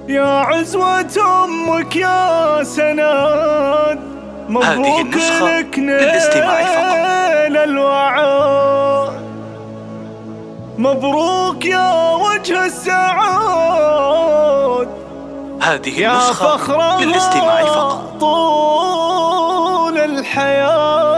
يا عزوة أمك يا سند، مبروك لك نيل الوعد، مبروك يا وجه السعاد، هذه يا النسخة للاستماع فقط طول الحياة.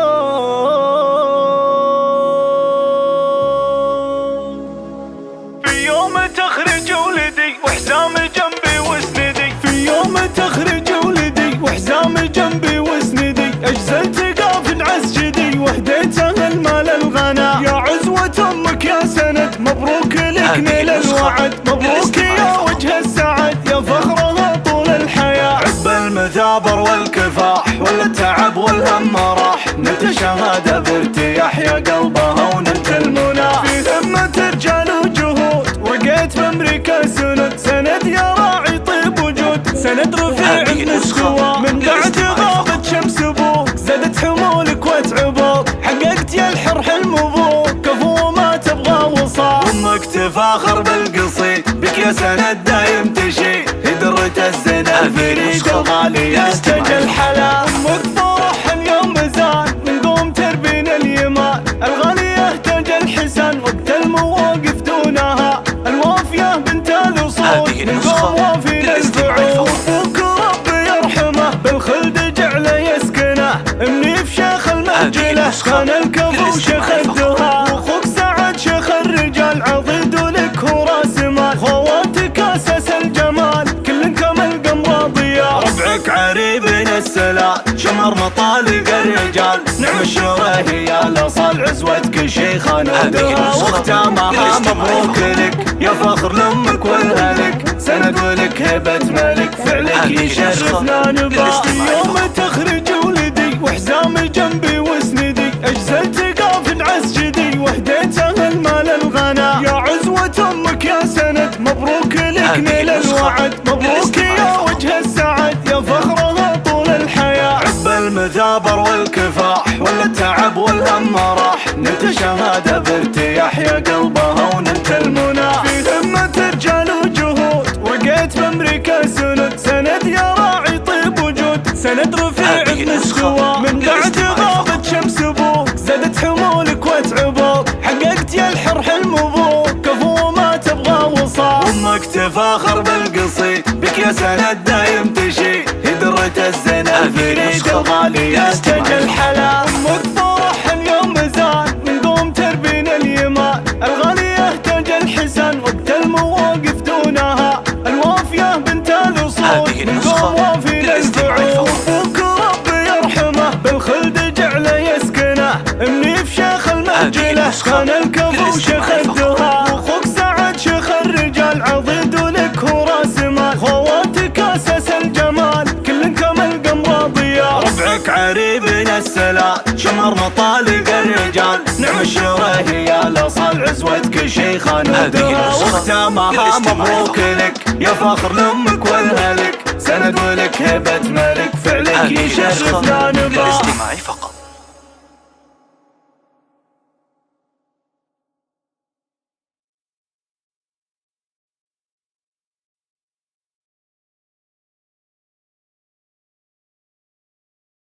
في يوم تخرج ولدي وحزام جنبي وسندي، في يوم تخرج ولدي وحزام جنبي وسندي، أجزلت قاف عسجدي وهديته المال الغنى. يا عزوة أمك يا سند، مبروك لك نيل الوعد، مبروك يا وجه السعد، يا فخرها طول الحياة. عقب المثابر والكفاح والتعب والهم راح، نلت شهادة بارتياح يا قلبها ونلت المنى. في همة رجال وجهود ورقيت بأمريكا سند، سند يا راعي طيب وجود، سند رفيع المستوى. من بعد غابت شمس ابوك زادت حمولك وتعبوك، حققت يا الحر حلم ابوك، كفو ما تبغى وصال. امك تفاخر بالقصيد بك يا سند دايم تشيد، درة الزنا الفريد الغالي يستج الحلا. امك فرح اليوم زان من قوم تربين اليمان، الغالي يهتج الحسن وقت المواقف دونها، الوافية بنت الاصول من قوم وافي للفعول. ابوك ربي يرحمه بالخلد جعله يسكنه، مني في شيخ المرجله كان الكفو شيخ الدها، واخوك سعد شيخ الرجال عضيد ولك هو راس مال، خواتك اساس الجمال كل كمل قمر ضياء. ربعك عريبين السلال شمر مطالق الرجال، نعم الشره يا الاصال عزوتك شيخان ودها، واختامها مبروك لك يا فخر لامك والهلك، سند ولك هبه ملك فعلك يشرفنا نبا. يوم تخرج ولدي وحزام جنبي وسندي، اجزلت قاف عسجدي وهديته المال الغنى. يا عزوة امك يا سند، مبروك لك نيل الوعد، مبروك يا وجه السعد، يا فخرها طول الحياة. عقب المثابر والكفاح والتعب والهم راح، نلت شهادة بارتياح يا قلبها ونلت المنى. في همة رجال وجهود ورقيت بأمريكا سند، سند يا راعي طيب وجود، سند رفيع المستوى. من بعد غابت شمس ابوك زادت حمولك وتعبوك، حققت يا الحر حلم ابوك، كفو ما تبغى وصال. امك تفاخر بالقصيد بك يا سند دايم تشيد، درة الزنا الفريد الغالي يستج الحلا. امك فرح اليوم زان من قوم تربين اليمان، الغالي يهتج الحسن وقت المواقف دونها، الوافية بنت الاصول من قوم وافي للفعول. ابوك ربي يرحمه بالخلد جعله يسكنه، مني في شيخ المرجله كان الكفو شيخ الدها، واخوك سعد شيخ الرجال عضيد ولك هو راس مال، خواتك اساس الجمال كل كمل قمر ضياء. ربعك عريبين السلال شمر مطالق الرجال، نعم الشره يا الاصال عزوتك شيخان ودها، واختامها مبروك لك يا فخر لامك والهلك، سند ولك هبه ملك فعلك يشرفنا نبا. للاستماع فقط.